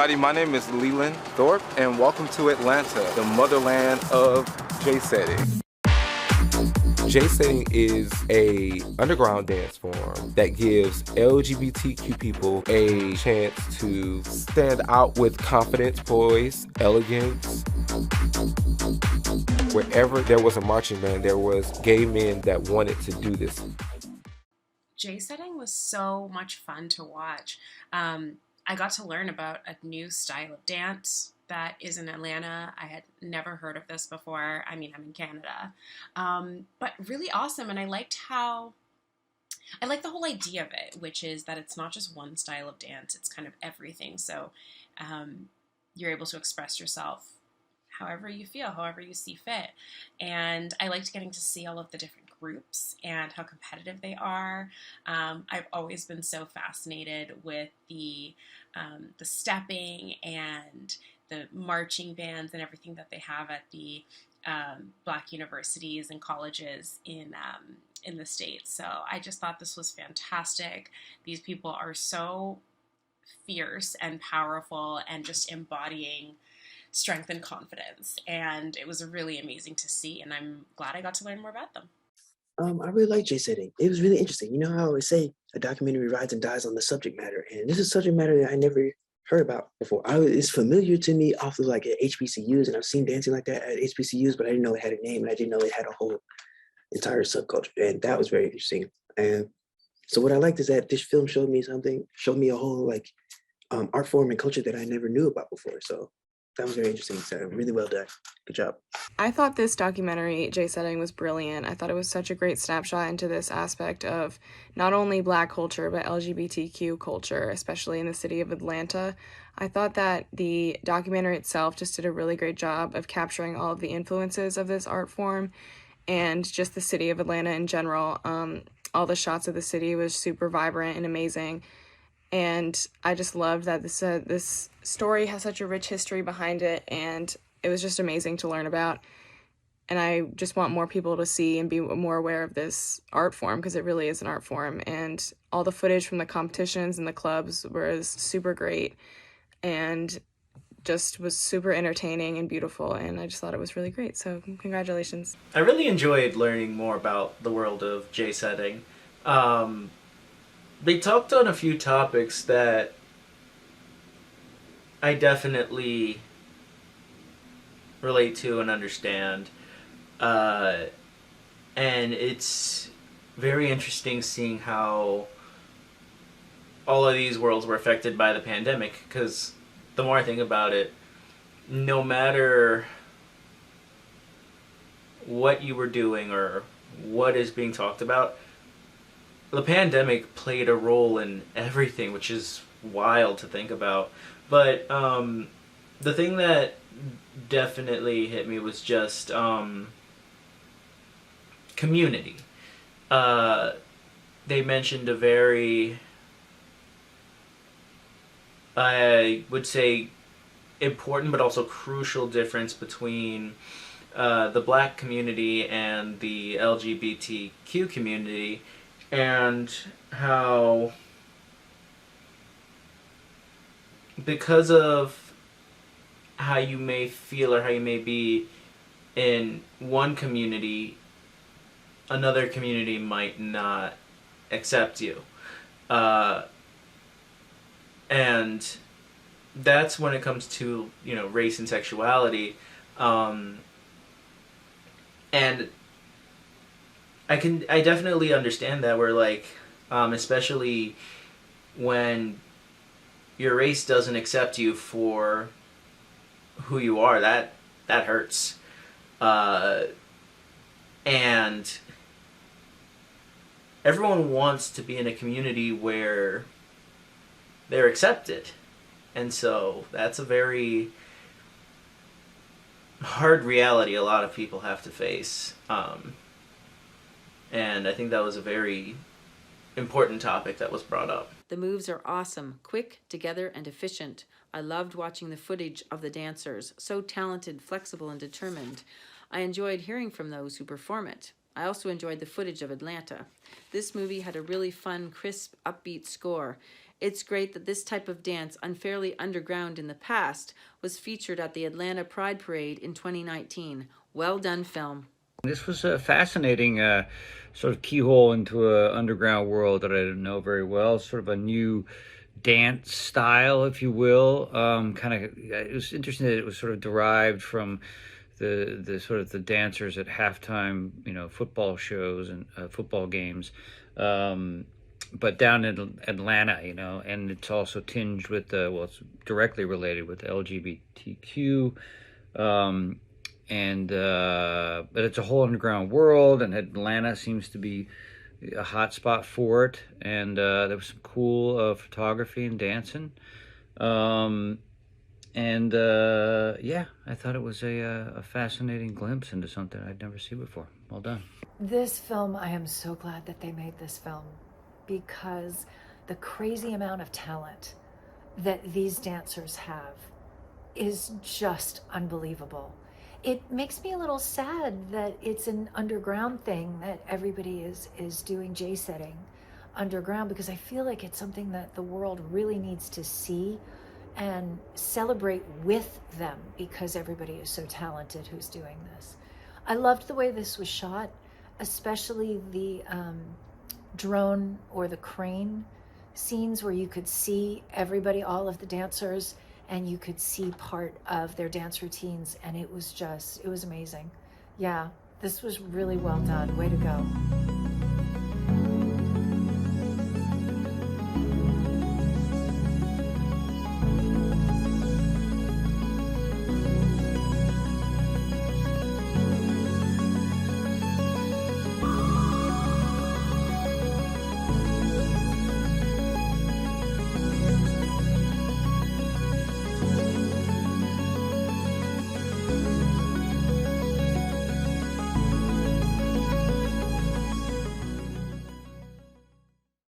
everybody. My name is Leland Thorpe, and welcome to Atlanta, the motherland of J-setting. J-setting is a underground dance form that gives LGBTQ people a chance to stand out with confidence, poise, elegance. Wherever there was a marching band, there was gay men that wanted to do this. J-setting was so much fun to watch. I got to learn about a new style of dance that is in Atlanta. I had never heard of this before. I mean, I'm in Canada. But really awesome. And I liked the whole idea of it, which is that it's not just one style of dance, it's kind of everything. So you're able to express yourself however you feel, however you see fit. And I liked getting to see all of the different groups and how competitive they are. I've always been so fascinated with the stepping and the marching bands and everything that they have at the Black universities and colleges in the States. So I just thought this was fantastic. These people are so fierce and powerful and just embodying strength and confidence. And it was really amazing to see, and I'm glad I got to learn more about them. I really like J-setting. It was really interesting. You know how I always say a documentary rides and dies on the subject matter, and this is subject matter that I never heard about before. It's familiar to me off of like at HBCUs, and I've seen dancing like that at HBCUs, but I didn't know it had a name, and I didn't know it had a whole entire subculture, and that was very interesting. And so what I liked is that this film showed me a whole like art form and culture that I never knew about before. So that was very interesting. So really well done. Good job. I thought this documentary, J-setting, was brilliant. I thought it was such a great snapshot into this aspect of not only Black culture, but LGBTQ culture, especially in the city of Atlanta. I thought that the documentary itself just did a really great job of capturing all of the influences of this art form and just the city of Atlanta in general. All the shots of the city was super vibrant and amazing. And I just loved that this story has such a rich history behind it, and it was just amazing to learn about. And I just want more people to see and be more aware of this art form, because it really is an art form. And all the footage from the competitions and the clubs was super great and just was super entertaining and beautiful. And I just thought it was really great. So congratulations. I really enjoyed learning more about the world of J-setting. They talked on a few topics that I definitely relate to and understand. And it's very interesting seeing how all of these worlds were affected by the pandemic, because the more I think about it, no matter what you were doing or what is being talked about, the pandemic played a role in everything, which is wild to think about. But the thing that definitely hit me was just community. They mentioned a very, I would say, important but also crucial difference between the Black community and the LGBTQ community, and how because of how you may feel or how you may be in one community, another community might not accept you. And that's when it comes to, race and sexuality. And I definitely understand that, where like, especially when your race doesn't accept you for who you are, that hurts. And everyone wants to be in a community where they're accepted. And so that's a very hard reality a lot of people have to face. And I think that was a very important topic that was brought up. The moves are awesome, quick, together, and efficient. I loved watching the footage of the dancers, so talented, flexible, and determined. I enjoyed hearing from those who perform it. I also enjoyed the footage of Atlanta. This movie had a really fun, crisp, upbeat score. It's great that this type of dance, unfairly underground in the past, was featured at the Atlanta Pride Parade in 2019. Well done, film. This was a fascinating sort of keyhole into an underground world that I didn't know very well, sort of a new dance style, if you will. It was interesting that it was sort of derived from the sort of the dancers at halftime, football shows and football games, but down in Atlanta, and it's also tinged with it's directly related with LGBTQ. But it's a whole underground world, and Atlanta seems to be a hot spot for it. And there was some cool photography and dancing. I thought it was a fascinating glimpse into something I'd never seen before. Well done. This film, I am so glad that they made this film, because the crazy amount of talent that these dancers have is just unbelievable. It makes me a little sad that it's an underground thing, that everybody is doing J-setting underground, because I feel like it's something that the world really needs to see and celebrate with them, because everybody is so talented who's doing this. I loved the way this was shot, especially the drone or the crane scenes where you could see everybody, all of the dancers, and you could see part of their dance routines, and it was amazing. Yeah, this was really well done. Way to go.